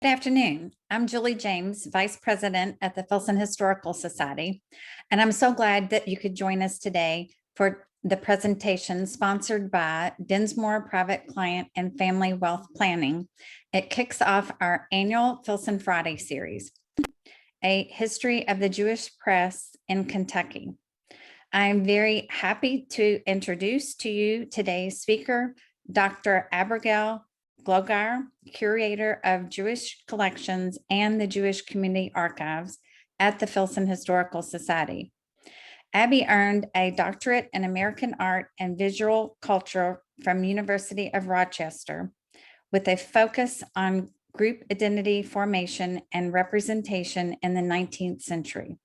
Good afternoon. I'm Julie James, Vice President at the Filson Historical Society, and I'm so glad that you could join us today for the presentation sponsored by Dinsmore Private Client and Family Wealth Planning. It kicks off our annual Filson Friday series, A History of the Jewish Press in Kentucky. I'm very happy to introduce to you today's speaker, Dr. Abigail Glogower, curator of Jewish collections and the Jewish Community Archives at the Filson Historical Society. Abby earned a doctorate in American Art and Visual Culture from University of Rochester with a focus on group identity formation and representation in the 19th century.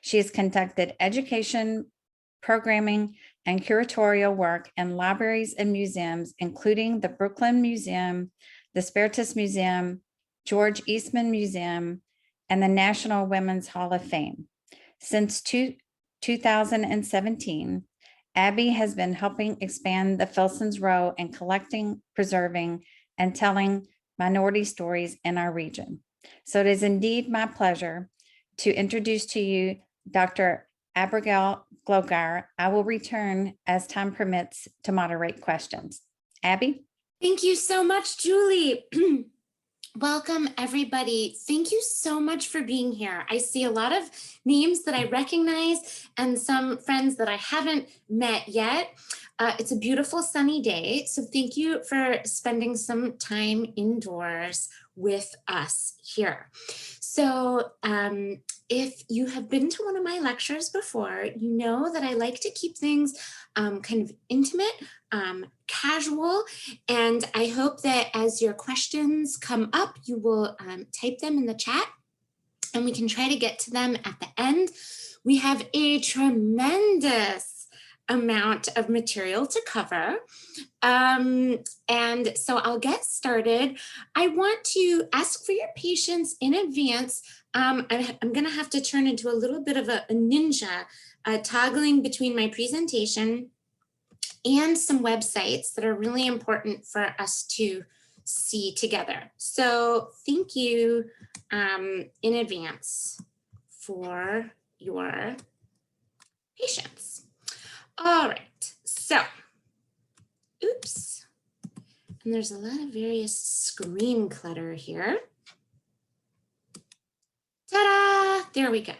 She has conducted education, programming, and curatorial work in libraries and museums, including the Brooklyn Museum, the Spertus Museum, George Eastman Museum, and the National Women's Hall of Fame. Since 2017, Abby has been helping expand the Filson's role in collecting, preserving, and telling minority stories in our region. So it is indeed my pleasure to introduce to you Dr. Abigail Glogower. I will return as time permits to moderate questions. Abby? Thank you so much, Julie. Welcome, everybody. Thank you so much for being here. I see a lot of names that I recognize and some friends that I haven't met yet. It's a beautiful sunny day, so thank you for spending some time indoors with us here. So if you have been to one of my lectures before, you know that I like to keep things kind of intimate, casual, and I hope that as your questions come up, you will type them in the chat and we can try to get to them at the end. We have a tremendous amount of material to cover. And so I'll get started. I want to ask for your patience in advance. I'm gonna have to turn into a little bit of a ninja, toggling between my presentation and some websites that are really important for us to see together. So thank you in advance for your patience. All right, so, oops, and there's a lot of various screen clutter here. Ta-da, there we go.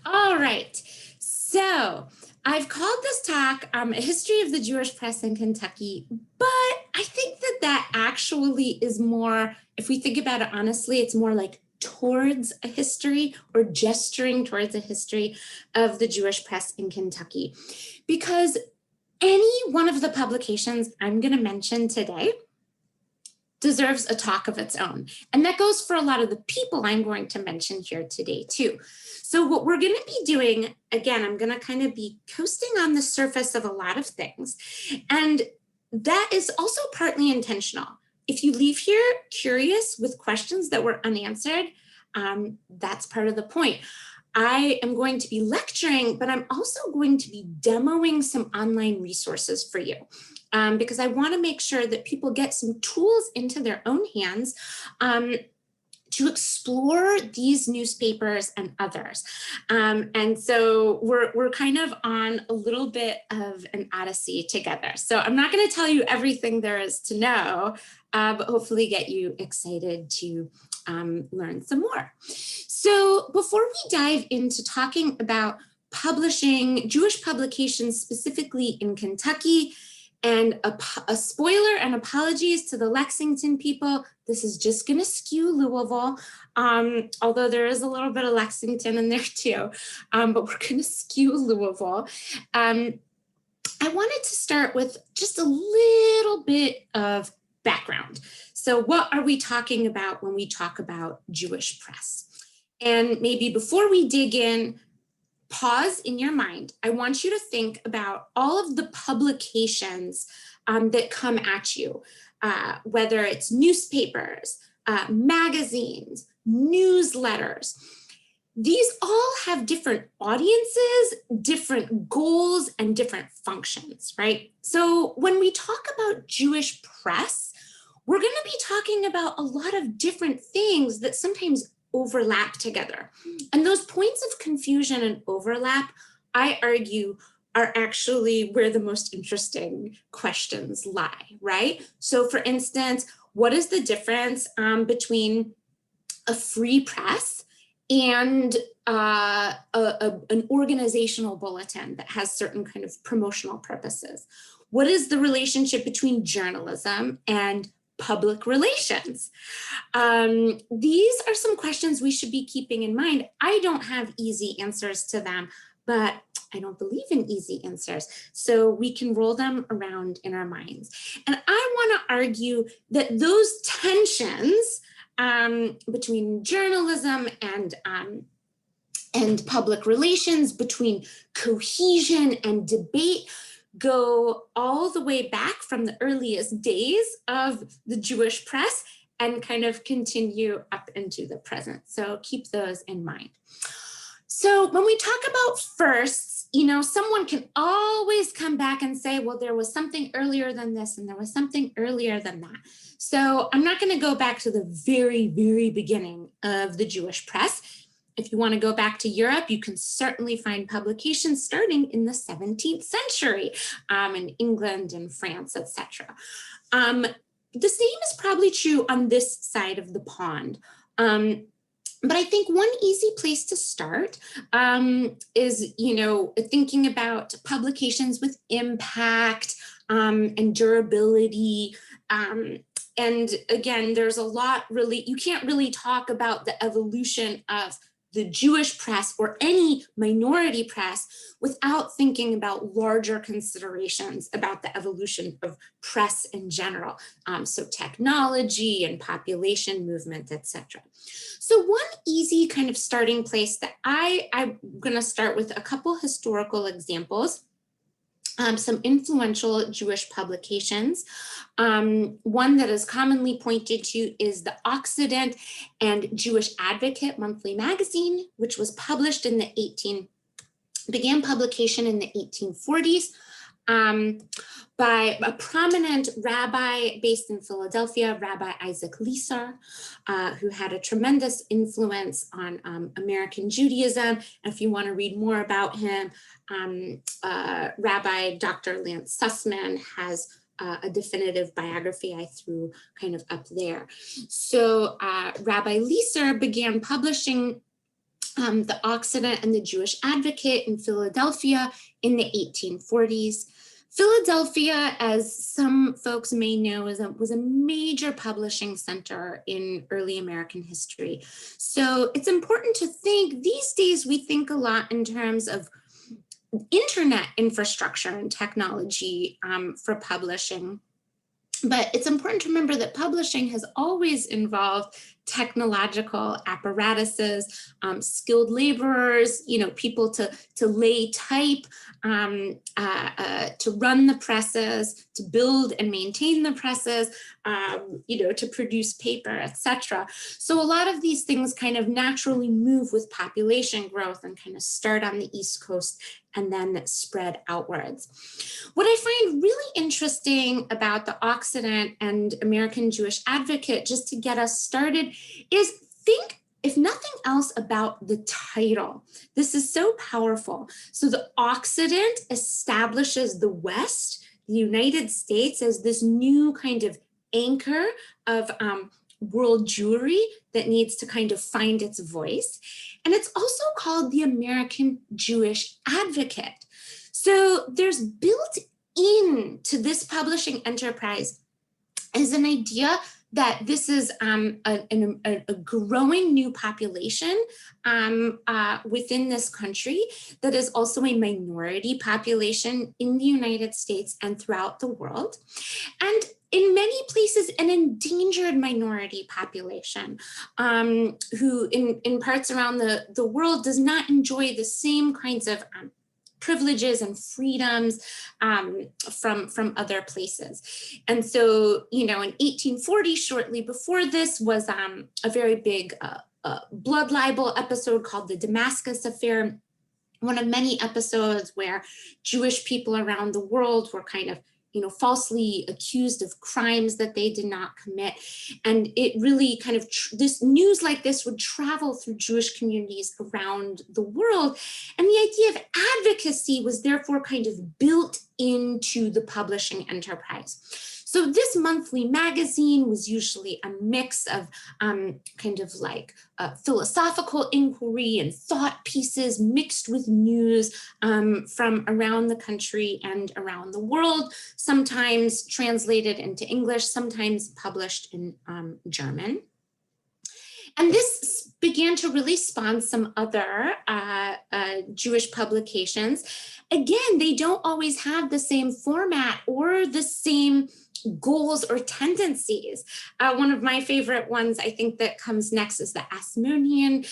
All right, so I've called this talk A History of the Jewish Press in Kentucky, but I think that that actually is more, if we think about it honestly, it's more like towards a history or gesturing towards a history of the Jewish press in Kentucky. Because any one of the publications I'm going to mention today deserves a talk of its own. And that goes for a lot of the people I'm going to mention here today too. So what we're going to be doing, again, I'm going to kind of be coasting on the surface of a lot of things. And that is also partly intentional. If you leave here curious with questions that were unanswered, that's part of the point. I am going to be lecturing, but I'm also going to be demoing some online resources for you because I want to make sure that people get some tools into their own hands to explore these newspapers and others. And so we're kind of on a little bit of an odyssey together. So I'm not going to tell you everything there is to know, but hopefully get you excited to learn some more. So before we dive into talking about publishing Jewish publications specifically in Kentucky, and a spoiler and apologies to the Lexington people, this is just going to skew Louisville, although there is a little bit of Lexington in there too, but we're going to skew Louisville. I wanted to start with just a little bit of background. So what are we talking about when we talk about Jewish press? And maybe before we dig in, pause in your mind. I want you to think about all of the publications that come at you, whether it's newspapers, magazines, newsletters. These all have different audiences, different goals, and different functions, right? So when we talk about Jewish press, we're going to be talking about a lot of different things that sometimes overlap together. And those points of confusion and overlap, I argue, are actually where the most interesting questions lie, right? So for instance, what is the difference between a free press and an organizational bulletin that has certain kind of promotional purposes? What is the relationship between journalism and public relations? These are some questions we should be keeping in mind. I don't have easy answers to them, but I don't believe in easy answers. So we can roll them around in our minds. And I want to argue that those tensions between journalism and public relations, between cohesion and debate, go all the way back from the earliest days of the Jewish press and kind of continue up into the present. So keep those in mind. So when we talk about firsts, you know, someone can always come back and say, well, there was something earlier than this and there was something earlier than that. So I'm not going to go back to the very, very beginning of the Jewish press. If you want to go back to Europe, you can certainly find publications starting in the 17th century in England and France, etc. The same is probably true on this side of the pond. But I think one easy place to start is, you know, thinking about publications with impact and durability. And again, there's a lot really, you can't really talk about the evolution of the Jewish press or any minority press without thinking about larger considerations about the evolution of press in general. So technology and population movement, etc. So one easy kind of starting place that I'm going to start with a couple historical examples. Some influential Jewish publications. One that is commonly pointed to is the Occident and Jewish Advocate monthly magazine, which was published in began publication in the 1840s by a prominent rabbi based in Philadelphia, Rabbi Isaac Leeser, who had a tremendous influence on American Judaism. And if you want to read more about him, Rabbi Dr. Lance Sussman has a definitive biography I threw kind of up there. So Rabbi Leeser began publishing the Occident and the Jewish Advocate in Philadelphia in the 1840s. Philadelphia, as some folks may know, was a major publishing center in early American history. So it's important to think, these days we think a lot in terms of internet infrastructure and technology for publishing. But it's important to remember that publishing has always involved technological apparatuses, skilled laborers, you know, people to lay type, to run the presses, to build and maintain the presses, you know, to produce paper, etc. So a lot of these things kind of naturally move with population growth and kind of start on the East Coast and then spread outwards. What I find really interesting about the Occident and American Jewish Advocate, just to get us started, is think, if nothing else, about the title. This is so powerful. So the Occident establishes the West, the United States, as this new kind of anchor of world Jewry that needs to kind of find its voice. And it's also called the American Jewish Advocate. So there's built into this publishing enterprise is an idea that this is a growing new population within this country that is also a minority population in the United States and throughout the world. And in many places, an endangered minority population who in parts around the world does not enjoy the same kinds of privileges and freedoms from other places. And so, you know, in 1840, shortly before this, was a very big blood libel episode called the Damascus Affair, one of many episodes where Jewish people around the world were kind of falsely accused of crimes that they did not commit. And it really kind of, this news like this would travel through Jewish communities around the world. And the idea of advocacy was therefore kind of built into the publishing enterprise. So this monthly magazine was usually a mix of kind of like philosophical inquiry and thought pieces mixed with news from around the country and around the world, sometimes translated into English, sometimes published in German. And this began to really spawn some other Jewish publications. Again, they don't always have the same format or the same goals or tendencies. One of my favorite ones, I think, that comes next is the Asmonean,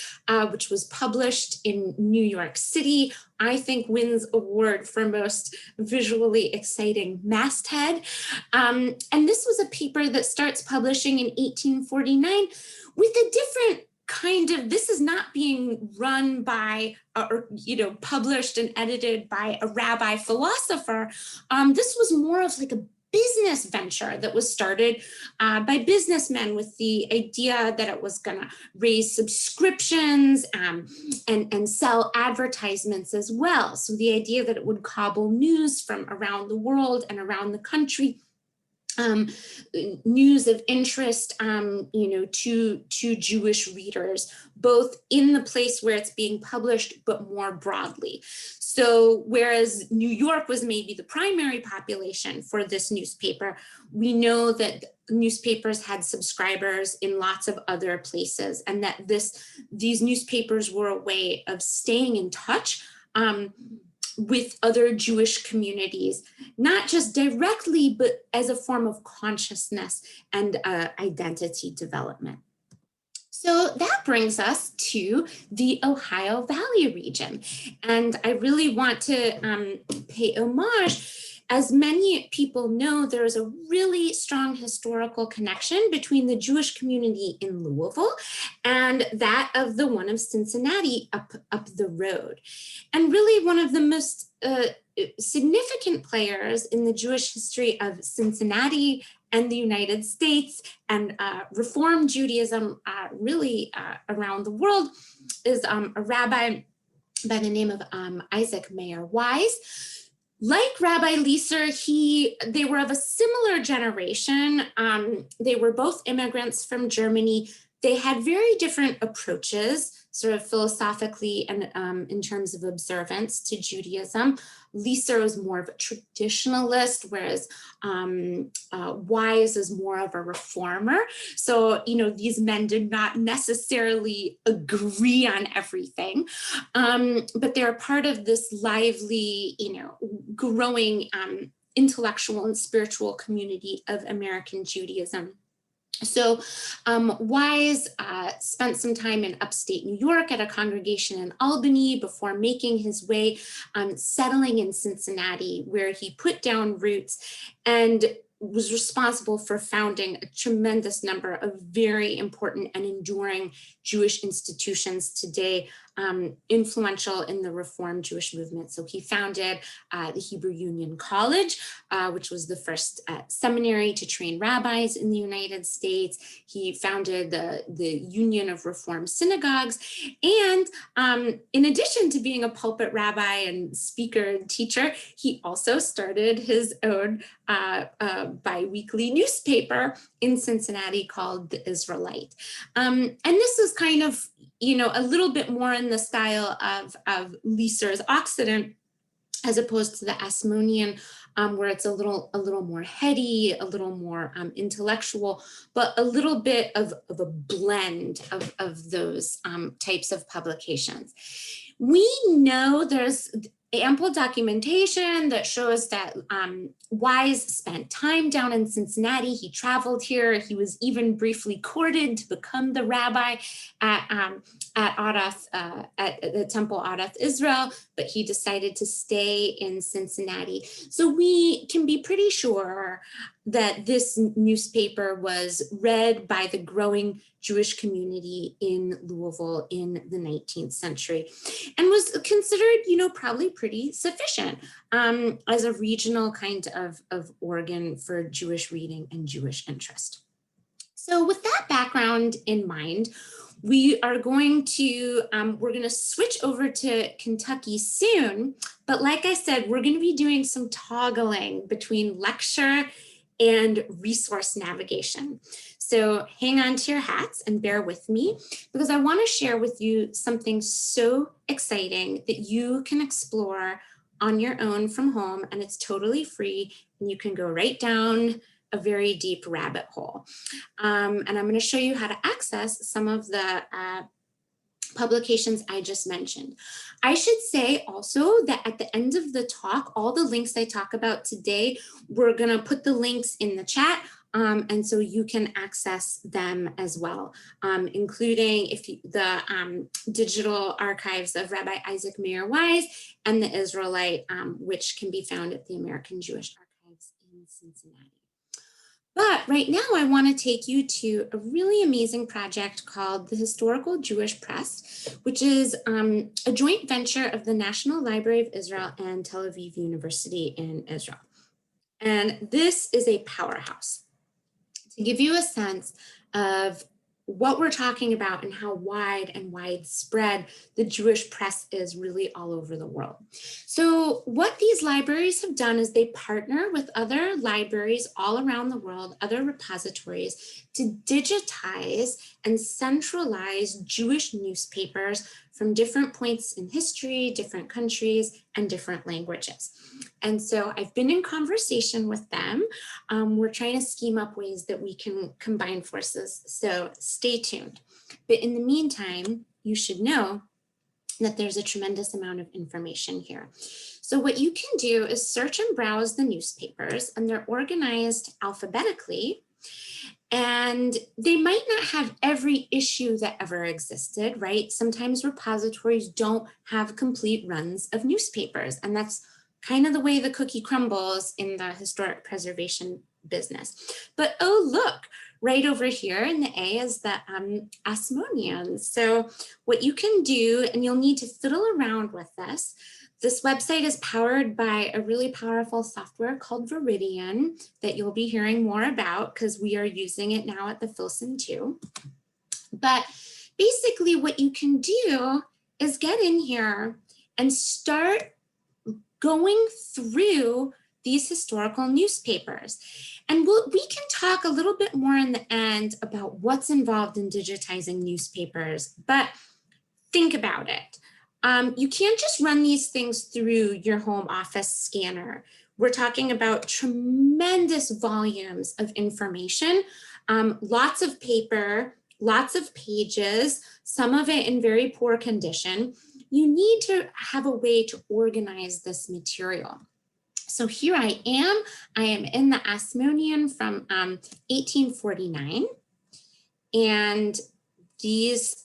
which was published in New York City. I think wins award for most visually exciting masthead. And this was a paper that starts publishing in 1849 with a different kind of, this is not being run by or published and edited by a rabbi philosopher. This was more of like a business venture that was started by businessmen with the idea that it was going to raise subscriptions and sell advertisements as well. So the idea that it would cobble news from around the world and around the country, news of interest, to Jewish readers, both in the place where it's being published, but more broadly. So whereas New York was maybe the primary population for this newspaper, we know that newspapers had subscribers in lots of other places, and that these newspapers were a way of staying in touch with other Jewish communities, not just directly, but as a form of consciousness and identity development. So that brings us to the Ohio Valley region. And I really want to pay homage. As many people know, there is a really strong historical connection between the Jewish community in Louisville and that of the one of Cincinnati up the road. And really one of the most significant players in the Jewish history of Cincinnati and the United States and Reform Judaism really around the world is a rabbi by the name of Isaac Mayer Wise. Like Rabbi Lieser, they were of a similar generation. They were both immigrants from Germany. They had very different approaches, sort of philosophically and in terms of observance to Judaism. Lieser was more of a traditionalist, whereas Wise is more of a reformer. So, these men did not necessarily agree on everything, but they're part of this lively, growing intellectual and spiritual community of American Judaism. So Wise spent some time in upstate New York at a congregation in Albany before making his way, settling in Cincinnati, where he put down roots and was responsible for founding a tremendous number of very important and enduring Jewish institutions today, influential in the Reform Jewish movement. So he founded the Hebrew Union College, which was the first seminary to train rabbis in the United States. He founded the Union of Reform Synagogues. And in addition to being a pulpit rabbi and speaker and teacher, he also started his own bi-weekly newspaper in Cincinnati called the Israelite. And this is kind of, a little bit more in the style of Lieser's Occident, as opposed to the Asmonean, where it's a little more heady, a little more intellectual, but a little bit of a blend of those types of publications. We know there's ample documentation that shows that Wise spent time down in Cincinnati. He traveled here. He was even briefly courted to become the rabbi at Adath, at the Temple Adath, Israel, but he decided to stay in Cincinnati. So we can be pretty sure that this newspaper was read by the growing Jewish community in Louisville in the 19th century, and was considered, probably pretty sufficient as a regional kind of organ for Jewish reading and Jewish interest. So with that background in mind, we are going to, we're going to switch over to Kentucky soon, but like I said, we're going to be doing some toggling between lecture and resource navigation. So hang on to your hats and bear with me, because I want to share with you something so exciting that you can explore on your own from home, and it's totally free, and you can go right down a very deep rabbit hole. And I'm going to show you how to access some of the publications I just mentioned. I should say also that at the end of the talk, all the links I talk about today, we're going to put the links in the chat. And so you can access them as well, including the digital archives of Rabbi Isaac Mayer Wise and the Israelite, which can be found at the American Jewish Archives in Cincinnati. But right now I want to take you to a really amazing project called the Historical Jewish Press, which is a joint venture of the National Library of Israel and Tel Aviv University in Israel. And this is a powerhouse. To give you a sense of what we're talking about and how wide and widespread the Jewish press is really all over the world. So what these libraries have done is they partner with other libraries all around the world, other repositories, to digitize and centralize Jewish newspapers from different points in history, different countries, and different languages. And so I've been in conversation with them. We're trying to scheme up ways that we can combine forces, so stay tuned. But in the meantime, you should know that there's a tremendous amount of information here. So what you can do is search and browse the newspapers, and they're organized alphabetically. And they might not have every issue that ever existed, right? Sometimes repositories don't have complete runs of newspapers, and that's kind of the way the cookie crumbles in the historic preservation business. But oh, look, right over here in the A is the Asmoneans. So what you can do, and you'll need to fiddle around with this website is powered by a really powerful software called Viridian that you'll be hearing more about because we are using it now at the Filson too. But basically what you can do is get in here and start going through these historical newspapers. And we can talk a little bit more in the end about what's involved in digitizing newspapers, but think about it. You can't just run these things through your home office scanner. We're talking about tremendous volumes of information, lots of paper, lots of pages, some of it in very poor condition. You need to have a way to organize this material. So here I am in the Asmonean from 1849. And these,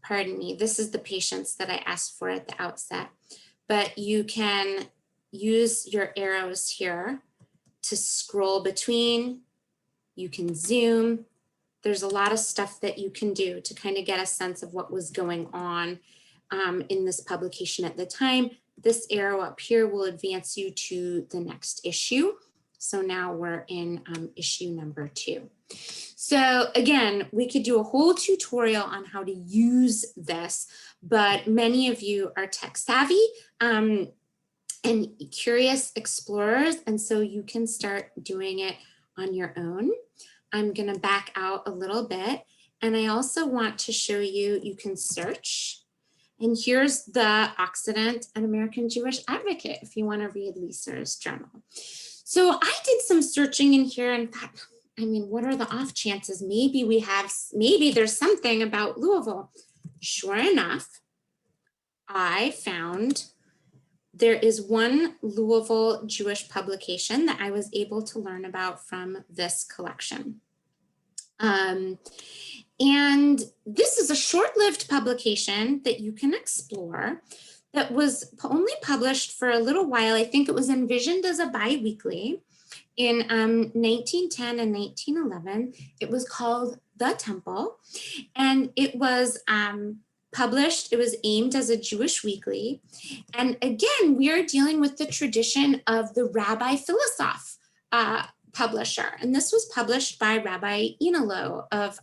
pardon me, this is the patience that I asked for at the outset, but you can use your arrows here to scroll between, you can zoom. There's a lot of stuff that you can do to kind of get a sense of what was going on in this publication at the time. This arrow up here will advance you to the next issue. So now we're in issue number 2. So again, we could do a whole tutorial on how to use this, but many of you are tech savvy and curious explorers, and so you can start doing it on your own. I'm going to back out a little bit, and I also want to show you, you can search. And here's the Occident, an American Jewish Advocate, if you want to read Lisa's journal. So I did some searching in here and thought, I mean, what are the off chances? Maybe there's something about Louisville. Sure enough, I found there is one Louisville Jewish publication that I was able to learn about from this collection. And this is a short-lived publication that you can explore that was only published for a little while. I think it was envisioned as a bi-weekly, In 1910 and 1911, it was called The Temple, and it was published, it was aimed as a Jewish weekly. And again, we are dealing with the tradition of the Rabbi Philosoph publisher. And this was published by Rabbi Inalo of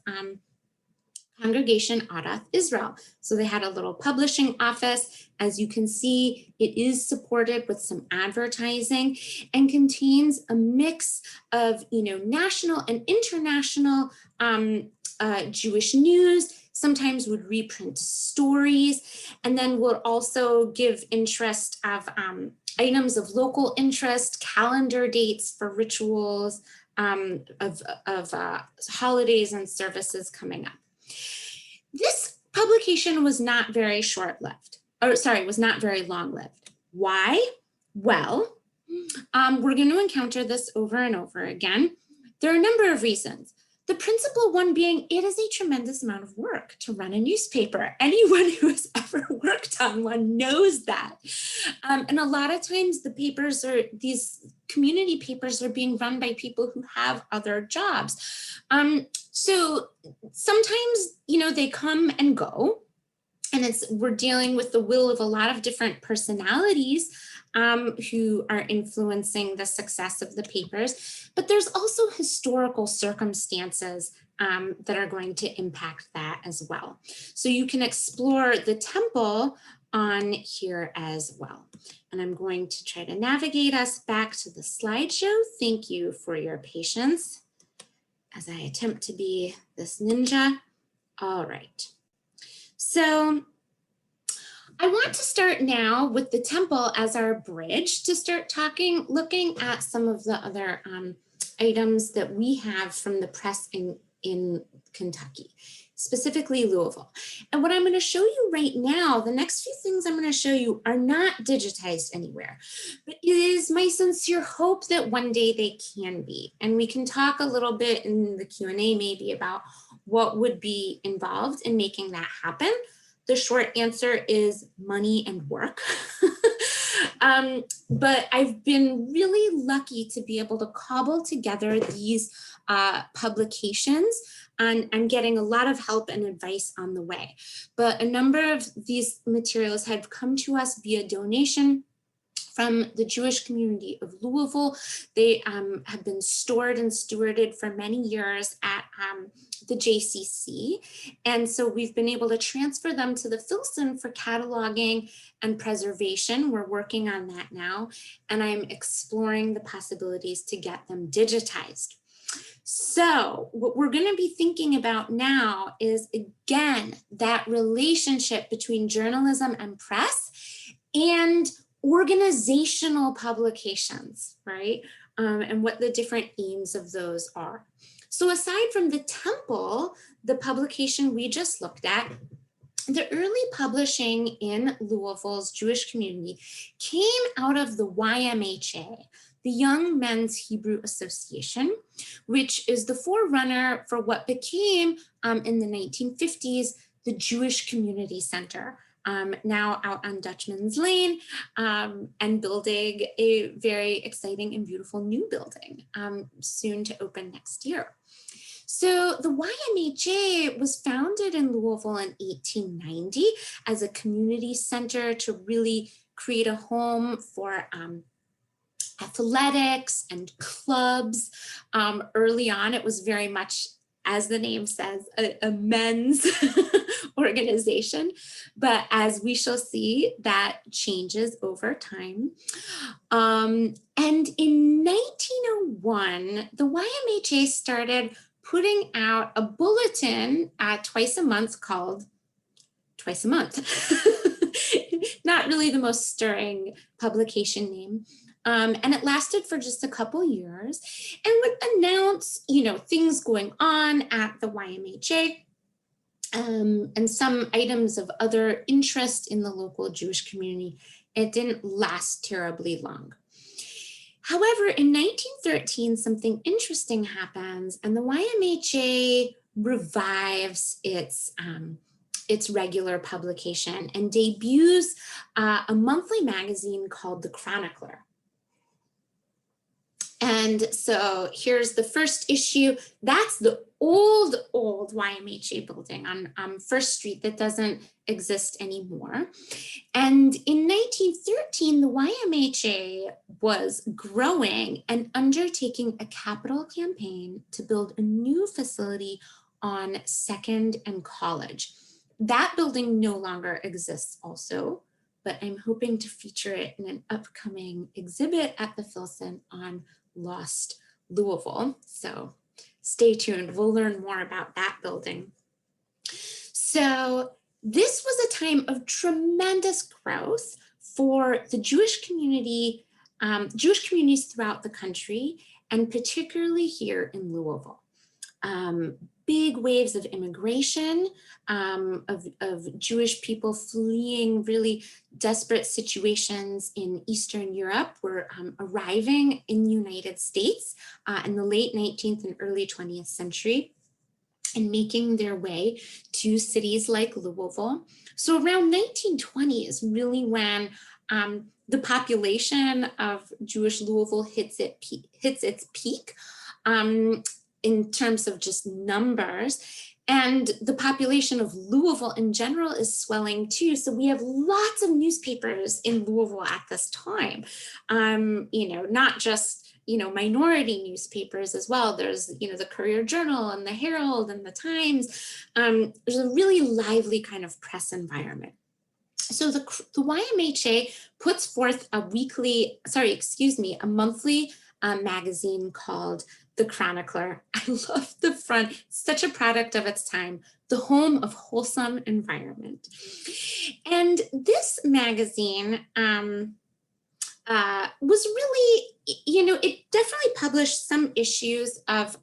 Congregation Adath, Israel. So they had a little publishing office. As you can see, it is supported with some advertising and contains a mix of, national and international Jewish news, sometimes would reprint stories, and then would also give interest of items of local interest, calendar dates for rituals of holidays and services coming up. This publication was not very short-lived, was not very long-lived. Why? Well, we're going to encounter this over and over again. There are a number of reasons. The principal one being, it is a tremendous amount of work to run a newspaper. Anyone who has ever worked on one knows that. And a lot of times these community papers are being run by people who have other jobs. So sometimes, they come and go, and we're dealing with the will of a lot of different personalities who are influencing the success of the papers, but there's also historical circumstances that are going to impact that as well. So you can explore the temple on here as well. And I'm going to try to navigate us back to the slideshow. Thank you for your patience as I attempt to be this ninja. All right. So I want to start now with the temple as our bridge to start looking at some of the other items that we have from the press in Kentucky, specifically Louisville. And what I'm going to show you right now, the next few things I'm going to show you are not digitized anywhere, but it is my sincere hope that one day they can be. And we can talk a little bit in the Q&A maybe about what would be involved in making that happen. The short answer is money and work. But I've been really lucky to be able to cobble together these publications, and I'm getting a lot of help and advice on the way. But a number of these materials have come to us via donation from the Jewish community of Louisville. They have been stored and stewarded for many years at the JCC. And so we've been able to transfer them to the Filson for cataloging and preservation. We're working on that now, and I'm exploring the possibilities to get them digitized. So what we're going to be thinking about now is, again, that relationship between journalism and press and organizational publications, right? And what the different aims of those are. So aside from the temple, the publication we just looked at, the early publishing in Louisville's Jewish community came out of the YMHA, the Young Men's Hebrew Association, which is the forerunner for what became in the 1950s, the Jewish Community Center, now out on Dutchman's Lane, and building a very exciting and beautiful new building soon to open next year. So the YMHA was founded in Louisville in 1890 as a community center to really create a home for athletics and clubs. Early on, it was very much, as the name says, a men's organization. But as we shall see, that changes over time. And in 1901, the YMHA started putting out a bulletin twice a month called Twice a Month. Not really the most stirring publication name. And it lasted for just a couple years and would announce, things going on at the YMHA and some items of other interest in the local Jewish community. It didn't last terribly long. However, in 1913, something interesting happens, and the YMHA revives its regular publication and debuts a monthly magazine called the Chronicler. And so here's the first issue. That's the old YMHA building on First Street that doesn't exist anymore. And in 1913, the YMHA was growing and undertaking a capital campaign to build a new facility on 2nd and College. That building no longer exists also, but I'm hoping to feature it in an upcoming exhibit at the Filson on Lost Louisville. So stay tuned. We'll learn more about that building. So this was a time of tremendous growth for the Jewish community, Jewish communities throughout the country, and particularly here in Louisville. Big waves of immigration, of Jewish people fleeing really desperate situations in Eastern Europe were arriving in the United States in the late 19th and early 20th century and making their way to cities like Louisville. So around 1920 is really when the population of Jewish Louisville hits its peak. In terms of just numbers, and the population of Louisville in general is swelling too. So we have lots of newspapers in Louisville at this time, not just, minority newspapers as well. There's, the Courier Journal and the Herald and the Times. There's a really lively kind of press environment. So the YMHA puts forth a monthly magazine called The Chronicler. I love the front, such a product of its time, the home of wholesome environment. And this magazine was really, it definitely published some issues of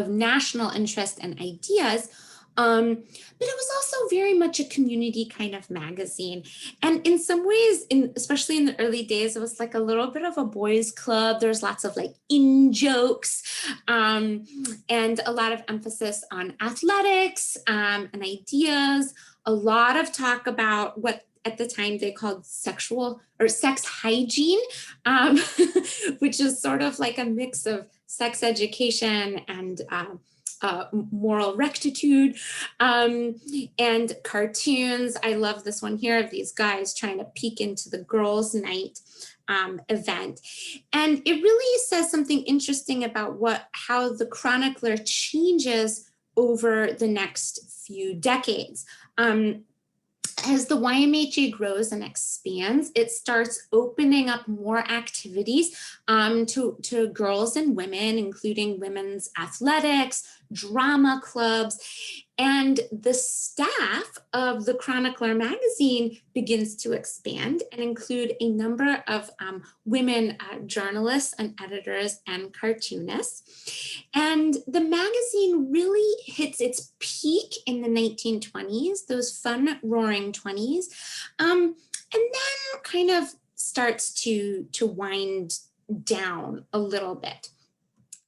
national interest and ideas. But it was also very much a community kind of magazine. And in some ways, especially in the early days, it was like a little bit of a boys' club. There's lots of like in-jokes and a lot of emphasis on athletics and ideas, a lot of talk about what at the time they called sex hygiene, which is sort of like a mix of sex education and moral rectitude, and cartoons. I love this one here of these guys trying to peek into the girls' night event. And it really says something interesting about how the Chronicler changes over the next few decades. As the YMHA grows and expands, it starts opening up more activities to girls and women, including women's athletics, drama clubs, and the staff of the Chronicler magazine begins to expand and include a number of women journalists and editors and cartoonists. And the magazine really hits its peak in the 1920s, those fun roaring 20s, and then kind of starts to wind down a little bit.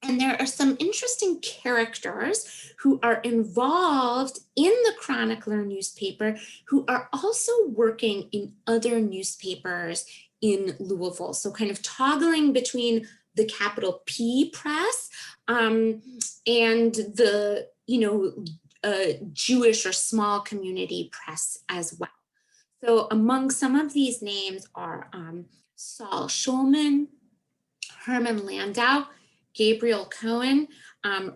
And there are some interesting characters who are involved in the Chronicler newspaper who are also working in other newspapers in Louisville. So kind of toggling between the capital P press and the, Jewish or small community press as well. So among some of these names are Saul Schulman, Hermann Landau, Gabriel Cohen,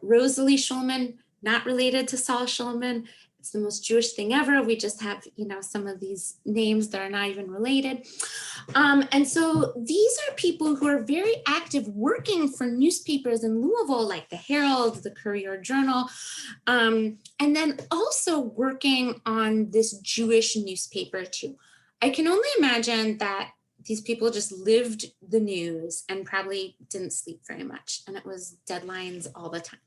Rosalie Schulman, not related to Saul Schulman. It's the most Jewish thing ever. We just have, some of these names that are not even related. And so these are people who are very active working for newspapers in Louisville, like the Herald, the Courier Journal, and then also working on this Jewish newspaper too. I can only imagine that these people just lived the news and probably didn't sleep very much. And it was deadlines all the time.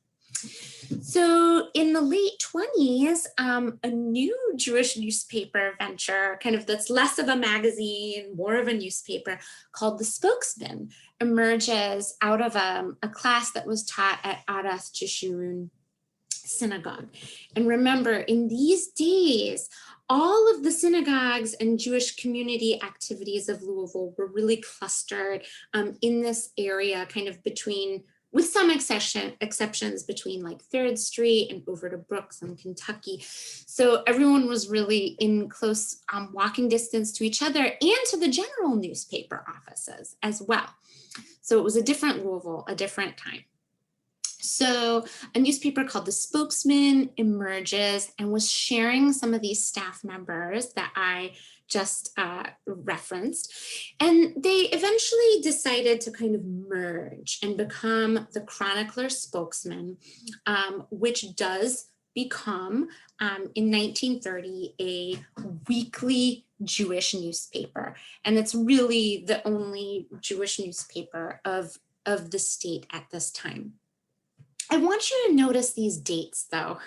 So in the late 20s, a new Jewish newspaper venture, kind of that's less of a magazine, more of a newspaper, called the Spokesman, emerges out of a class that was taught at Adath Jeshurun Synagogue. And remember, in these days, all of the synagogues and Jewish community activities of Louisville were really clustered in this area, kind of between, with some exceptions between like 3rd Street and over to Brooks and Kentucky. So everyone was really in close walking distance to each other and to the general newspaper offices as well. So it was a different Louisville, a different time. So a newspaper called the Spokesman emerges and was sharing some of these staff members that I just referenced. And they eventually decided to kind of merge and become the Chronicler Spokesman, which does become in 1930 a weekly Jewish newspaper. And it's really the only Jewish newspaper of the state at this time. I want you to notice these dates though.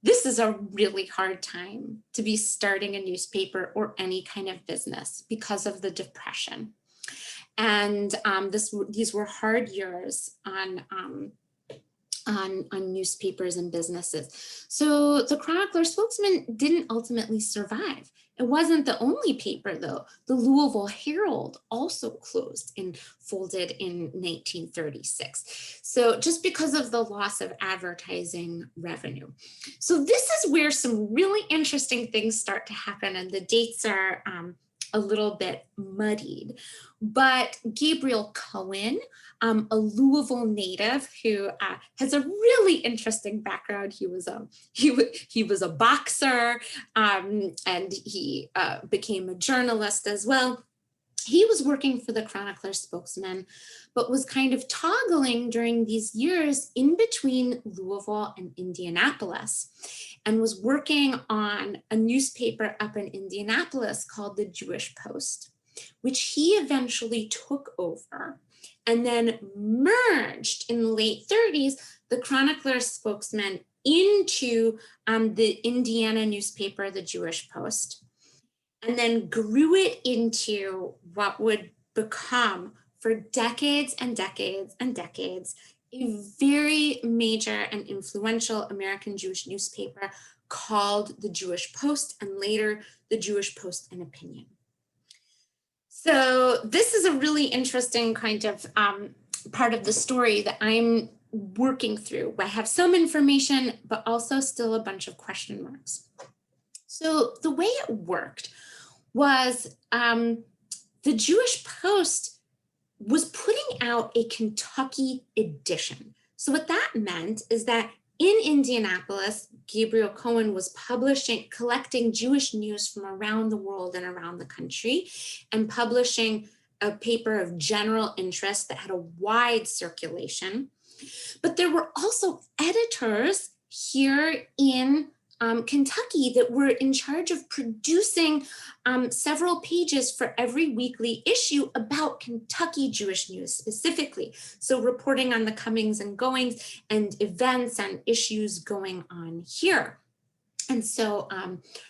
This is a really hard time to be starting a newspaper or any kind of business because of the Depression. And these were hard years on newspapers and businesses. So the Chronicler Spokesman didn't ultimately survive. It wasn't the only paper though. The Louisville Herald also closed and folded in 1936. So just because of the loss of advertising revenue. So this is where some really interesting things start to happen, and the dates are a little bit muddied. But Gabriel Cohen, a Louisville native who has a really interesting background. He was a boxer, and he became a journalist as well. He was working for the Chronicler Spokesman, but was kind of toggling during these years in between Louisville and Indianapolis, and was working on a newspaper up in Indianapolis called the Jewish Post, which he eventually took over and then merged in the late 30s, the Chronicler Spokesman into the Indiana newspaper, the Jewish Post, and then grew it into what would become, for decades and decades and decades, a very major and influential American Jewish newspaper called the Jewish Post, and later the Jewish Post and Opinion. So this is a really interesting kind of part of the story that I'm working through. I have some information, but also still a bunch of question marks. So the way it worked was the Jewish Post was putting out a Kentucky edition. So what that meant is that in Indianapolis, Gabriel Cohen was collecting Jewish news from around the world and around the country, and publishing a paper of general interest that had a wide circulation. But there were also editors here in Kentucky that were in charge of producing several pages for every weekly issue about Kentucky Jewish news specifically. So reporting on the comings and goings and events and issues going on here. And so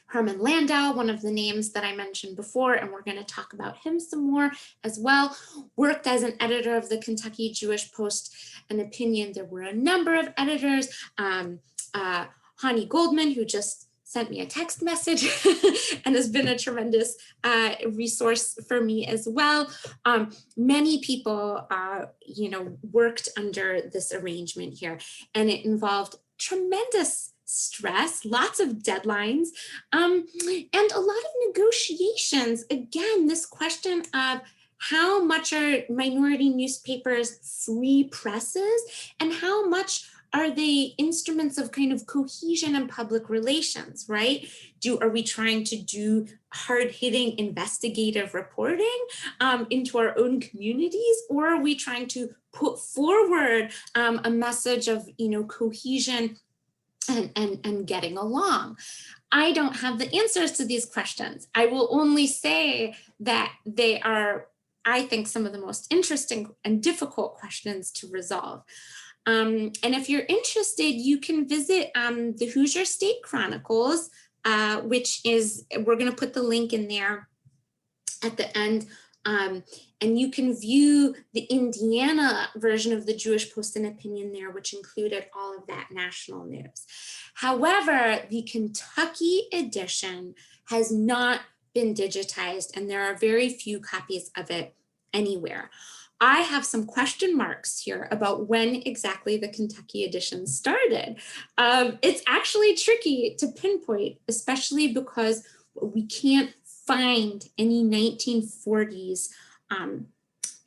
Hermann Landau, one of the names that I mentioned before, and we're going to talk about him some more as well, worked as an editor of the Kentucky Jewish Post and Opinion. There were a number of editors. Hani Goldman, who just sent me a text message and has been a tremendous resource for me as well. Many people, worked under this arrangement here, and it involved tremendous stress, lots of deadlines, and a lot of negotiations. Again, this question of how much are minority newspapers free presses, and how much are they instruments of kind of cohesion and public relations, right? Are we trying to do hard-hitting investigative reporting into our own communities, or are we trying to put forward a message of, cohesion and getting along? I don't have the answers to these questions. I will only say that they are, I think, some of the most interesting and difficult questions to resolve. And if you're interested, you can visit the Hoosier State Chronicles, which is, we're going to put the link in there at the end And you can view the Indiana version of the Jewish Post and Opinion there, which included all of that national news. However, the Kentucky edition has not been digitized, and there are very few copies of it anywhere. I have some question marks here about when exactly the Kentucky edition started. It's actually tricky to pinpoint, especially because we can't find any 1940s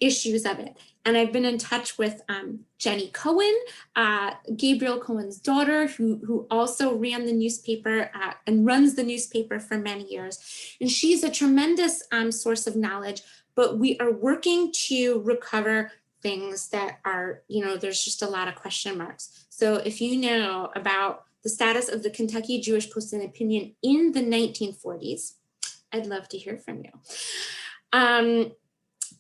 issues of it. And I've been in touch with Jenny Cohen, Gabriel Cohen's daughter, who also ran the newspaper and runs the newspaper for many years. And she's a tremendous source of knowledge, but we are working to recover things that are, there's just a lot of question marks. So if you know about the status of the Kentucky Jewish Post and Opinion in the 1940s, I'd love to hear from you.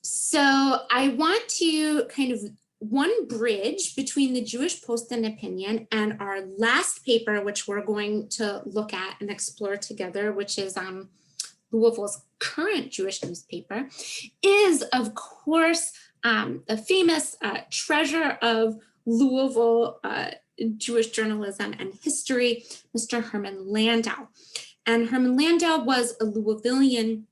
So I want to kind of one bridge between the Jewish Post and Opinion and our last paper, which we're going to look at and explore together, which is Louisville's current Jewish newspaper, is of course a famous treasure of Louisville Jewish journalism and history, Mr. Hermann Landau. And Hermann Landau was a Louisvillian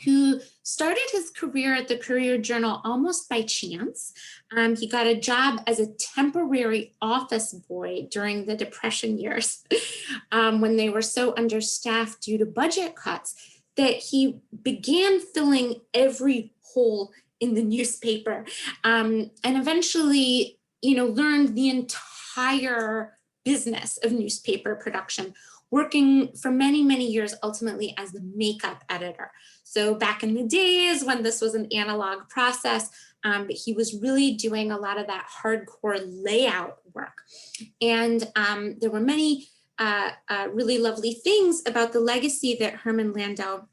who started his career at the Courier Journal almost by chance. He got a job as a temporary office boy during the Depression years when they were so understaffed due to budget cuts that he began filling every hole in the newspaper and eventually, learned the entire business of newspaper production, working for many, many years, ultimately as the makeup editor. So back in the days when this was an analog process, he was really doing a lot of that hardcore layout work. And there were many really lovely things about the legacy that Hermann Landau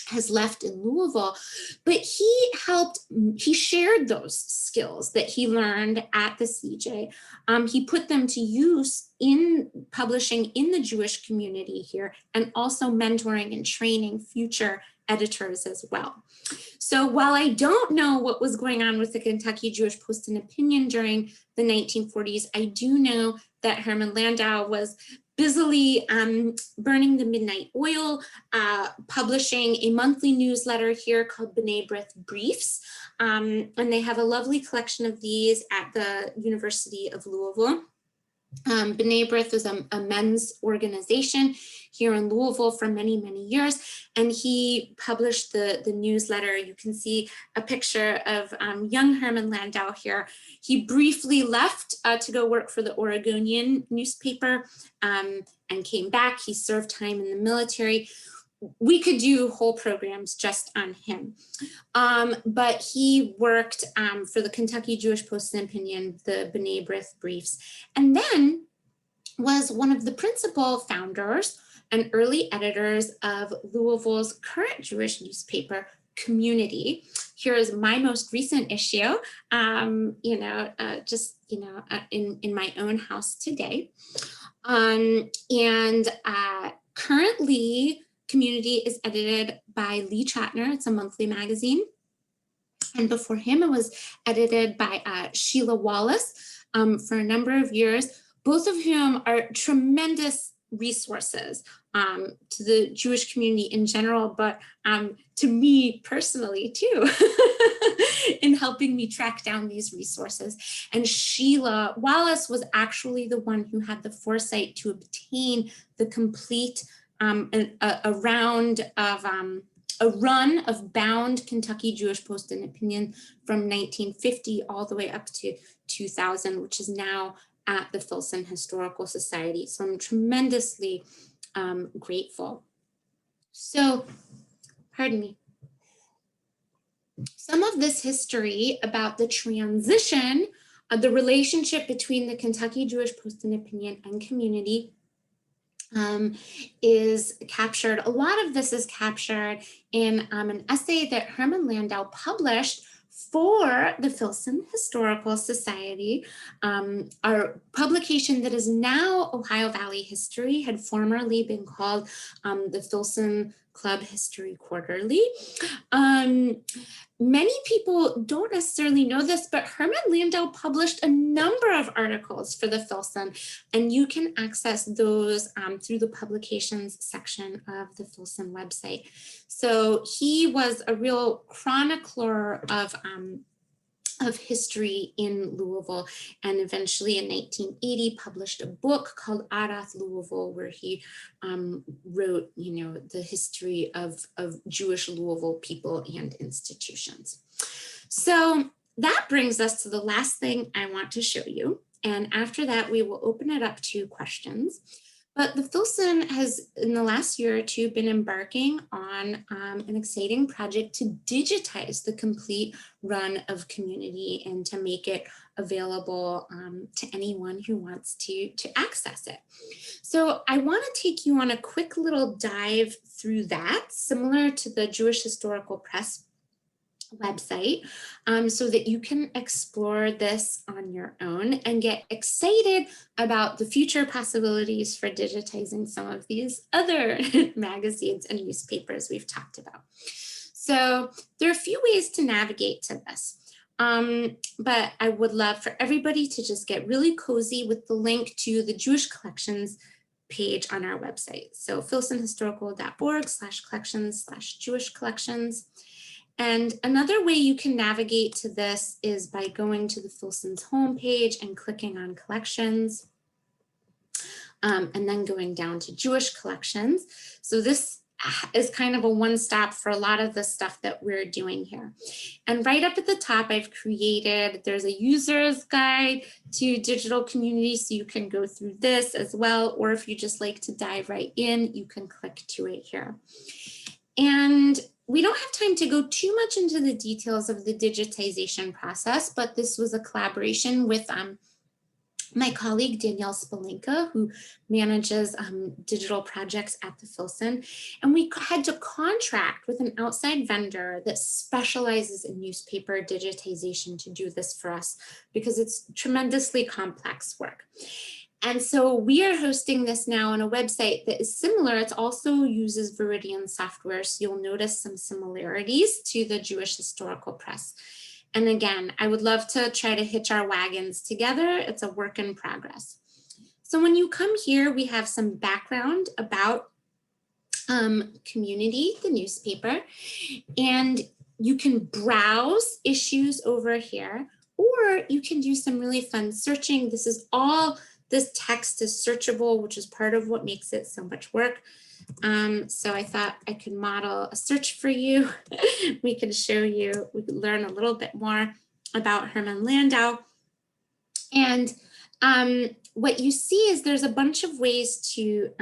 has left in Louisville, but he shared those skills that he learned at the CJ. He put them to use in publishing in the Jewish community here, and also mentoring and training future editors as well. So while I don't know what was going on with the Kentucky Jewish Post and Opinion during the 1940s, I do know that Hermann Landau was busily burning the midnight oil, publishing a monthly newsletter here called B'nai B'rith Briefs. And they have a lovely collection of these at the University of Louisville. B'nai B'rith is a men's organization here in Louisville for many, many years. And he published the newsletter. You can see a picture of young Hermann Landau here. He briefly left to go work for the Oregonian newspaper and came back. He served time in the military. We could do whole programs just on him. But he worked for the Kentucky Jewish Post and Opinion, the B'nai B'rith Briefs, and then was one of the principal founders and early editors of Louisville's current Jewish newspaper, Community. Here is my most recent issue, in my own house today. Currently, Community is edited by Lee Chatner. It's a monthly magazine. And before him, it was edited by Sheila Wallace for a number of years, both of whom are tremendous resources to the Jewish community in general, but to me personally too, in helping me track down these resources. And Sheila Wallace was actually the one who had the foresight to obtain the complete a run of bound Kentucky Jewish Post and Opinion from 1950 all the way up to 2000, which is now at the Filson Historical Society. So I'm tremendously grateful. So, pardon me. Some of this history about the transition of the relationship between the Kentucky Jewish Post and Opinion and Community is captured. A lot of this is captured in an essay that Hermann Landau published for the Filson Historical Society. Our publication that is now Ohio Valley History had formerly been called the Filson Club History Quarterly. Many people don't necessarily know this, but Hermann Landau published a number of articles for the Filson, and you can access those through the publications section of the Filson website. So he was a real chronicler of history in Louisville, and eventually in 1980 published a book called Adath Louisville, where he wrote, the history of Jewish Louisville people and institutions. So that brings us to the last thing I want to show you. And after that, we will open it up to questions. But the Filson has, in the last year or two, been embarking on an exciting project to digitize the complete run of community and to make it available to anyone who wants to access it. So I want to take you on a quick little dive through that, similar to the Jewish Historical Press website, so that you can explore this on your own and get excited about the future possibilities for digitizing some of these other magazines and newspapers we've talked about. So there are a few ways to navigate to this, but I would love for everybody to just get really cozy with the link to the Jewish collections page on our website. So filsonhistorical.org/collections/Jewish collections. And another way you can navigate to this is by going to the Filson's homepage and clicking on collections, and then going down to Jewish collections. So this is kind of a one-stop for a lot of the stuff that we're doing here. And right up at the top, I've created, there's a user's guide to digital community, so you can go through this as well, or if you just like to dive right in, you can click to it here. And we don't have time to go too much into the details of the digitization process, but this was a collaboration with my colleague Danielle Spolenka, who manages digital projects at the Filson. And we had to contract with an outside vendor that specializes in newspaper digitization to do this for us, because it's tremendously complex work. And so we are hosting this now on a website that is similar. It also uses Viridian software, so you'll notice some similarities to the Jewish Historical Press. And again, I would love to try to hitch our wagons together. It's a work in progress. So when you come here, we have some background about Community, the newspaper, and you can browse issues over here, or you can do some really fun searching. This text is searchable, which is part of what makes it so much work. So I thought I could model a search for you. We could show you, we could learn a little bit more about Hermann Landau. And what you see is there's a bunch of ways to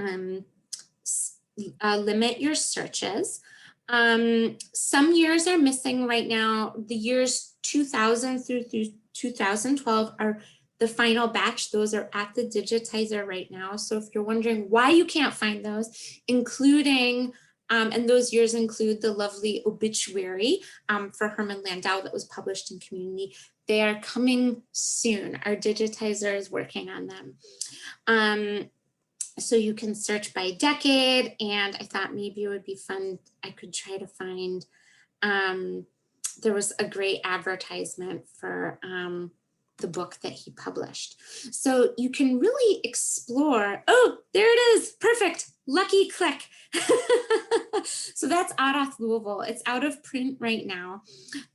limit your searches. Some years are missing right now. The years 2000 through 2012 are the final batch. Those are at the digitizer right now. So if you're wondering why you can't find those, including, and those years include the lovely obituary for Hermann Landau that was published in Community, they are coming soon. Our digitizer is working on them. So you can search by decade, and I thought maybe it would be fun. I could try to find, there was a great advertisement for the book that he published. So you can really explore, oh, there it is, perfect, lucky click. So that's Adath Louisville. It's out of print right now.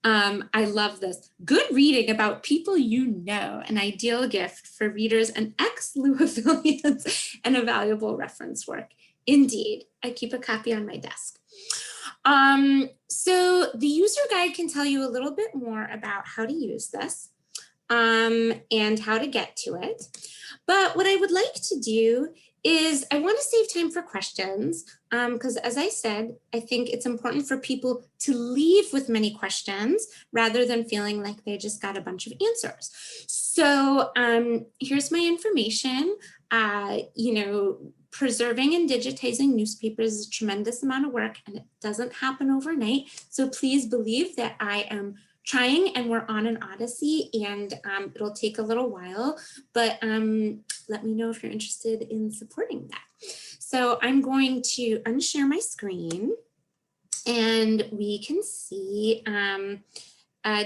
I love this. Good reading about people you know, an ideal gift for readers and ex-Louisvillians, and a valuable reference work. Indeed, I keep a copy on my desk. So the user guide can tell you a little bit more about how to use this. And how to get to it. But what I would like to do is I want to save time for questions, because as I said, I think it's important for people to leave with many questions rather than feeling like they just got a bunch of answers. So here's my information. Preserving and digitizing newspapers is a tremendous amount of work, and it doesn't happen overnight. So please believe that I am trying, and we're on an odyssey, and it'll take a little while, but let me know if you're interested in supporting that. So I'm going to unshare my screen. And we can see,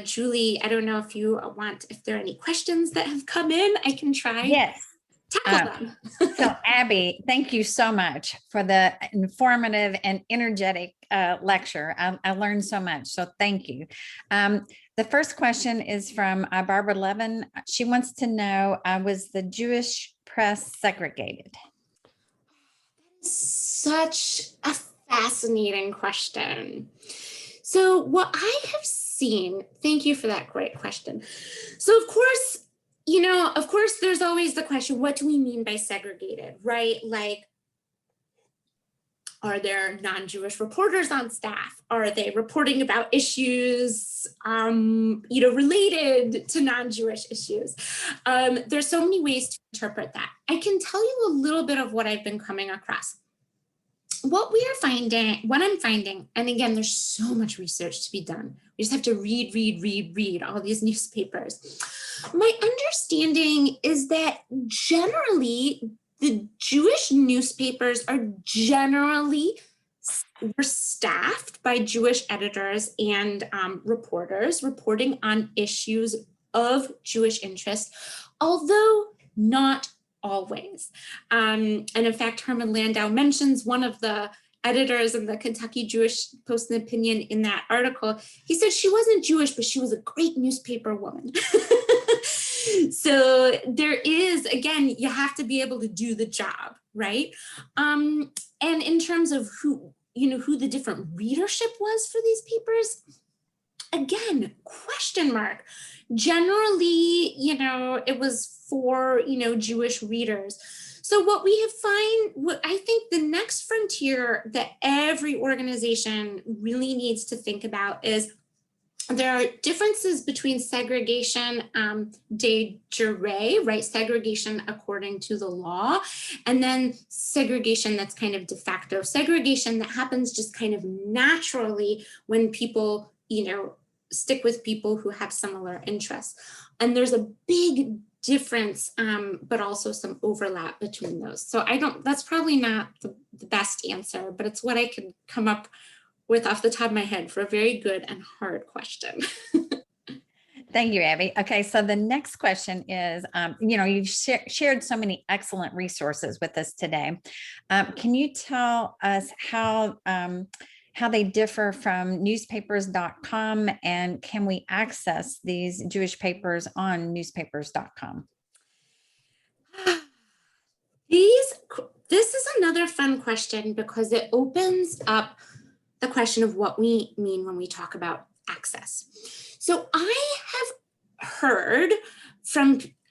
Julie, I don't know if there are any questions that have come in, I can try. Yes. Tackle them. So Abby, thank you so much for the informative and energetic lecture. I learned so much, so thank you. The first question is from Barbara Levin. She wants to know, was the Jewish press segregated? Such a fascinating question. So what I have seen, thank you for that great question. So of course, there's always the question, what do we mean by segregated, right? Like, are there non-Jewish reporters on staff? Are they reporting about issues, related to non-Jewish issues? There's so many ways to interpret that. I can tell you a little bit of what I've been coming across. What I'm finding, and again, there's so much research to be done. We just have to read all these newspapers. My understanding is that generally the Jewish newspapers are generally were staffed by Jewish editors and reporters reporting on issues of Jewish interest, although not always. And in fact, Hermann Landau mentions one of the editors of the Kentucky Jewish Post and Opinion in that article. He said she wasn't Jewish, but she was a great newspaper woman. So there is, again, you have to be able to do the job, right? And in terms of who the different readership was for these papers, again, question mark. Generally, it was for, Jewish readers. So what I think the next frontier that every organization really needs to think about is there are differences between segregation de jure, right? Segregation according to the law, and then segregation that's kind of de facto, segregation that happens just kind of naturally when people, stick with people who have similar interests. And there's a big difference, but also some overlap between those. So that's probably not the best answer, but it's what I could come up with off the top of my head for a very good and hard question. Thank you, Abby. Okay, so the next question is, you've shared so many excellent resources with us today. Can you tell us how they differ from newspapers.com, and can we access these Jewish papers on newspapers.com? This is another fun question because it opens up the question of what we mean when we talk about access. So I have heard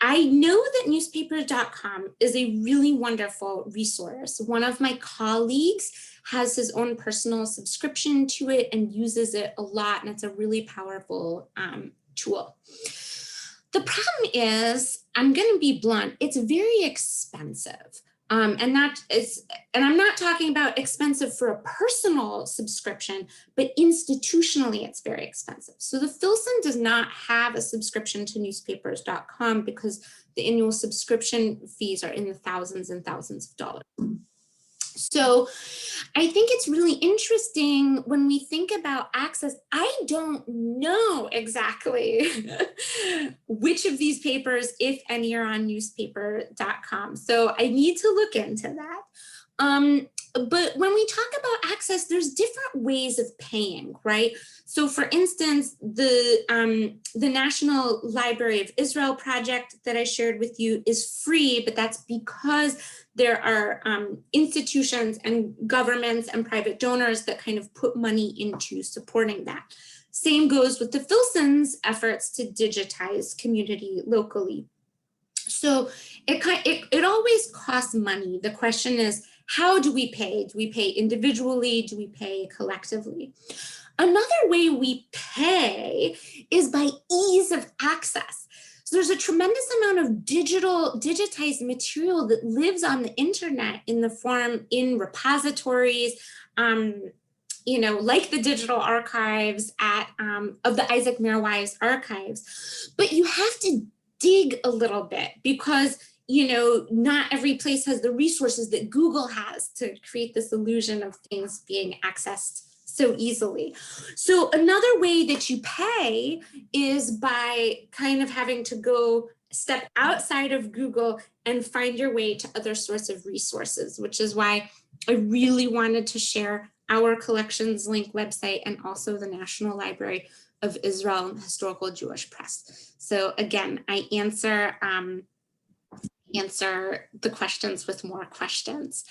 I know that newspapers.com is a really wonderful resource. One of my colleagues has his own personal subscription to it and uses it a lot, and it's a really powerful tool. The problem is, I'm going to be blunt, it's very expensive. And I'm not talking about expensive for a personal subscription, but institutionally it's very expensive. So the Filson does not have a subscription to newspapers.com because the annual subscription fees are in the thousands and thousands of dollars. So I think it's really interesting when we think about access. I don't know exactly which of these papers, if any, are on newspaper.com. So I need to look into that. But when we talk about access, there's different ways of paying, right? So for instance, the National Library of Israel project that I shared with you is free, but that's because there are institutions and governments and private donors that kind of put money into supporting that. Same goes with the Filson's efforts to digitize community locally. So it always costs money. The question is, how do we pay? Do we pay individually? Do we pay collectively? Another way we pay is by ease of access. So there's a tremendous amount of digitized material that lives on the internet in the form in repositories, like the digital archives of the Isaac Meir-Wise archives. But you have to dig a little bit because not every place has the resources that Google has to create this illusion of things being accessed so easily. So another way that you pay is by kind of having to go step outside of Google and find your way to other sorts of resources, which is why I really wanted to share our collections link website and also the National Library of Israel and Historical Jewish Press. So again, I answer the questions with more questions.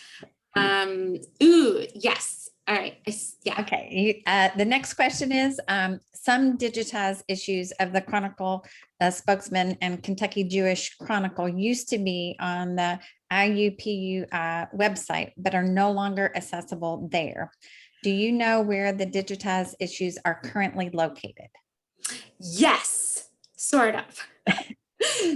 Yes. All right. Yeah. Okay. The next question is, some digitized issues of the Chronicle, Spokesman, and Kentucky Jewish Chronicle used to be on the IUPUI website, but are no longer accessible there. Do you know where the digitized issues are currently located? Yes, sort of.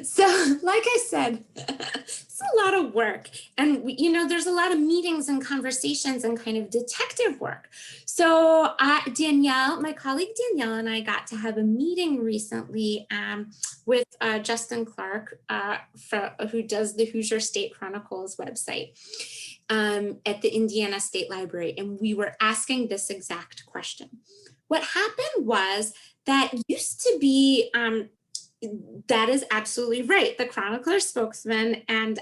So, like I said, it's a lot of work. And, there's a lot of meetings and conversations and kind of detective work. So Danielle, my colleague Danielle, and I got to have a meeting recently with Justin Clark, who does the Hoosier State Chronicles website at the Indiana State Library. And we were asking this exact question. What happened was that used to be, that is absolutely right. The Chronicler, Spokesman, and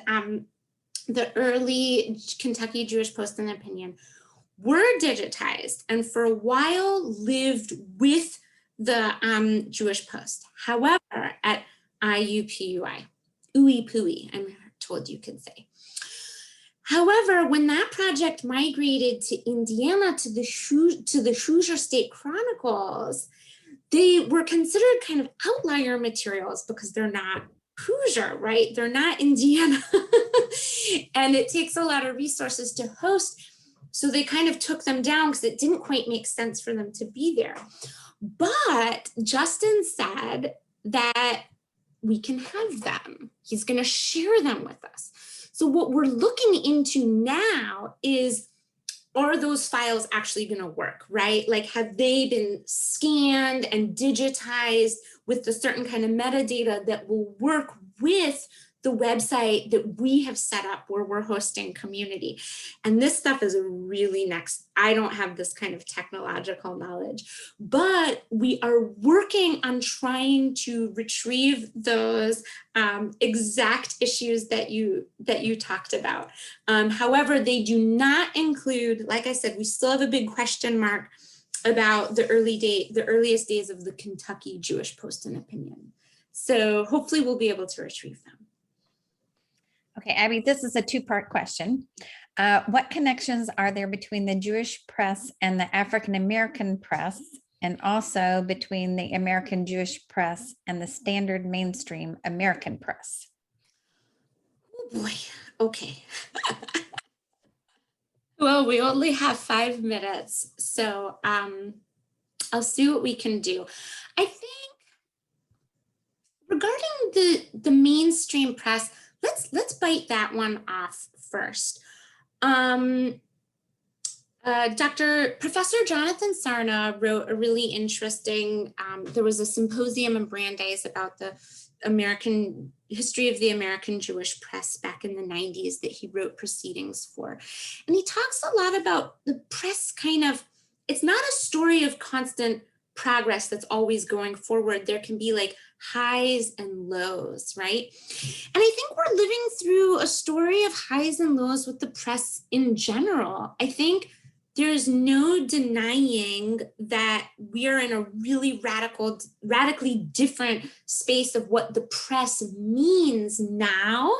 the early Kentucky Jewish Post and Opinion were digitized and for a while lived with the Jewish Post. However, at IUPUI, ooey pooey, I'm told you could say. However, when that project migrated to Indiana to the Hoosier State Chronicles, they were considered kind of outlier materials because they're not Hoosier, right? They're not Indiana. And it takes a lot of resources to host. So they kind of took them down because it didn't quite make sense for them to be there. But Justin said that we can have them. He's going to share them with us. So what we're looking into now is, are those files actually going to work, right? Like, have they been scanned and digitized with the certain kind of metadata that will work with the website that we have set up where we're hosting community? And this stuff is really next. I don't have this kind of technological knowledge, but we are working on trying to retrieve those exact issues that you talked about. However, they do not include, like I said, we still have a big question mark about the earliest days of the Kentucky Jewish Post and Opinion. So hopefully we'll be able to retrieve them. Okay, Abby, this is a two-part question. What connections are there between the Jewish press and the African American press, and also between the American Jewish press and the standard mainstream American press? Oh boy, okay. Well, we only have 5 minutes, so I'll see what we can do. I think regarding the mainstream press, let's bite that one off first. Professor Jonathan Sarna wrote a really interesting, there was a symposium in Brandeis about the American history of the American Jewish press back in the 90s that he wrote proceedings for. And he talks a lot about the press kind of, it's not a story of constant progress that's always going forward. There can be like highs and lows, right? And I think we're living through a story of highs and lows with the press in general. I think there's no denying that we are in a really radically different space of what the press means now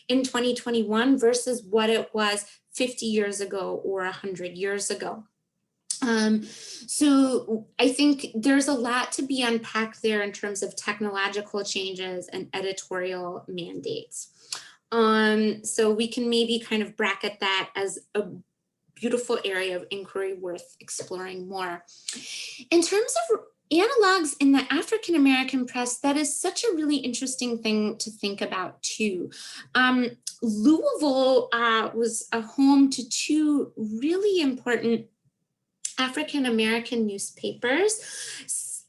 in 2021 versus what it was 50 years ago or 100 years ago. So I think there's a lot to be unpacked there in terms of technological changes and editorial mandates. So we can maybe kind of bracket that as a beautiful area of inquiry worth exploring more. In terms of analogs in the African American press, that is such a really interesting thing to think about too. Louisville was a home to 2 really important African American newspapers.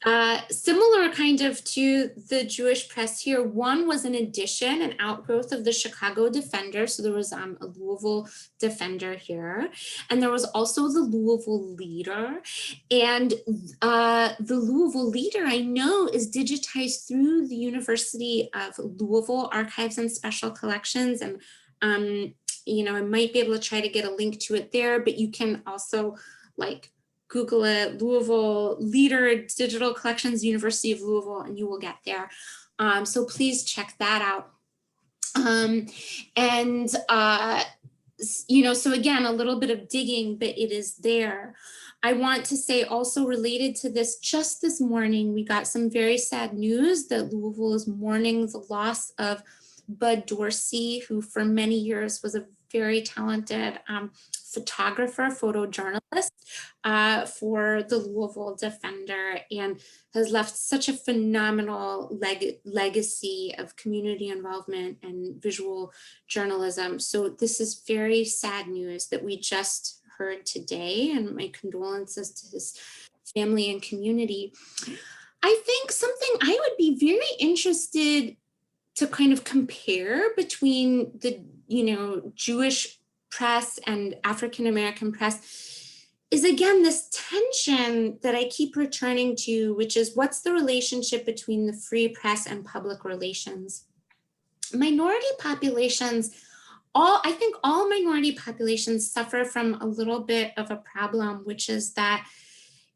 Similar kind of to the Jewish press here. One was an addition, an outgrowth of the Chicago Defender. So there was a Louisville Defender here. And there was also the Louisville Leader. And the Louisville Leader, I know, is digitized through the University of Louisville Archives and Special Collections. And, you know, I might be able to try to get a link to it there, but you can also like Google it, Louisville Leader Digital Collections, University of Louisville, and you will get there. So please check that out. You know, so again, a little bit of digging, but it is there. I want to say also related to this, just this morning, we got some very sad news that Louisville is mourning the loss of Bud Dorsey, who for many years was a very talented photographer, photojournalist for the Louisville Defender, and has left such a phenomenal legacy of community involvement and visual journalism. So this is very sad news that we just heard today, and my condolences to his family and community. I think something I would be very interested to kind of compare between the, you know, Jewish press and African-American press is, again, this tension that I keep returning to, which is what's the relationship between the free press and public relations? Minority populations, I think all minority populations suffer from a little bit of a problem, which is that,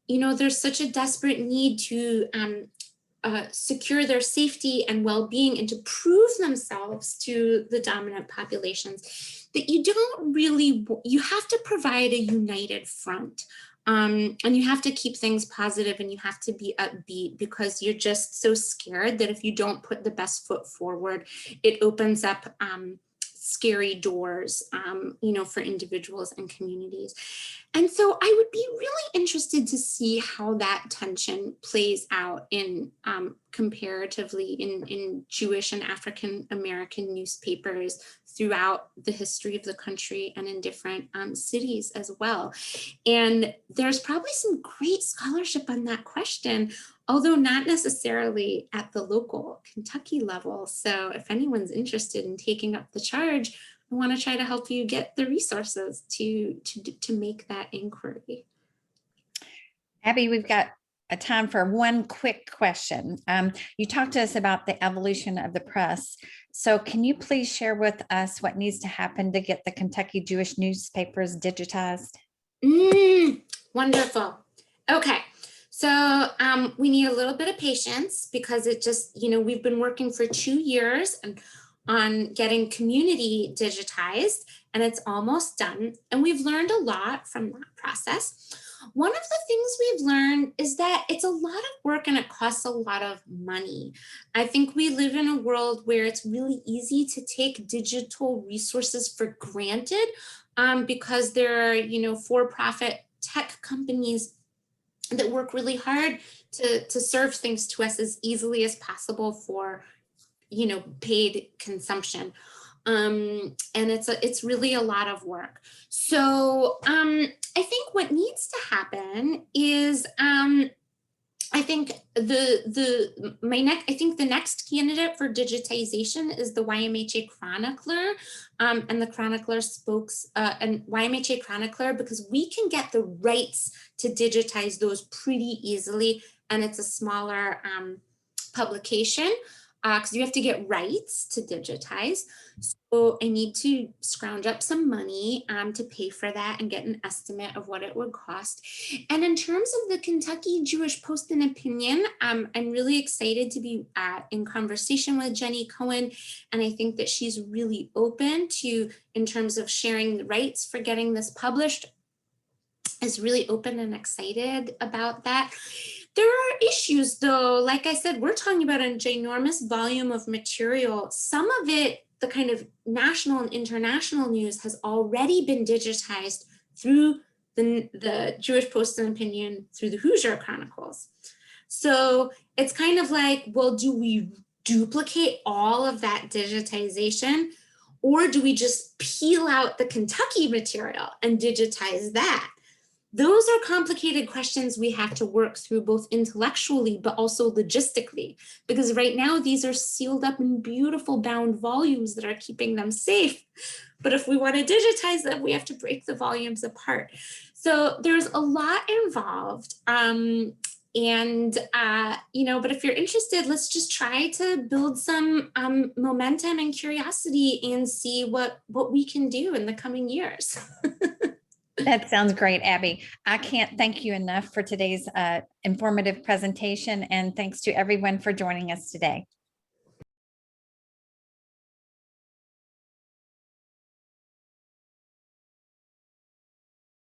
you know, there's such a desperate need to secure their safety and well-being and to prove themselves to the dominant populations, that you don't really, you have to provide a united front. And you have to keep things positive and you have to be upbeat, because you're just so scared that if you don't put the best foot forward, it opens up scary doors, you know, for individuals and communities. And so I would be really interested to see how that tension plays out in comparatively in Jewish and African American newspapers throughout the history of the country and in different cities as well. And there's probably some great scholarship on that question, although not necessarily at the local Kentucky level. So if anyone's interested in taking up the charge, I want to try to help you get the resources to make that inquiry. Abby, we've got a time for one quick question. You talked to us about the evolution of the press. So can you please share with us what needs to happen to get the Kentucky Jewish newspapers digitized? Wonderful. Okay. So we need a little bit of patience, because it just, you know, we've been working for 2 years and on getting community digitized, and it's almost done. And we've learned a lot from that process. One of the things we've learned is that it's a lot of work and it costs a lot of money. I think we live in a world where it's really easy to take digital resources for granted because there are, you know, for-profit tech companies that work really hard to serve things to us as easily as possible for, you know, paid consumption. And it's really a lot of work. So I think what needs to happen is I think the next candidate for digitization is the YMHA Chronicler and the Chronicler and YMHA Chronicler, because we can get the rights to digitize those pretty easily, and it's a smaller publication because you have to get rights to digitize. So I need to scrounge up some money to pay for that and get an estimate of what it would cost. And in terms of the Kentucky Jewish Post and Opinion, I'm really excited to be in conversation with Jenny Cohen. And I think that she's really open to, in terms of sharing the rights for getting this published, is really open and excited about that. There are issues though, like I said, we're talking about a ginormous volume of material. Some of it, the kind of national and international news, has already been digitized through the Jewish Post and Opinion, through the Hoosier Chronicles. So it's kind of like, well, do we duplicate all of that digitization, or do we just peel out the Kentucky material and digitize that? those are complicated questions we have to work through both intellectually, but also logistically, because right now these are sealed up in beautiful bound volumes that are keeping them safe. But if we want to digitize them, we have to break the volumes apart. So there's a lot involved. But if you're interested, let's just try to build some momentum and curiosity and see what we can do in the coming years. That sounds great, Abby. I can't thank you enough for today's informative presentation, and thanks to everyone for joining us today.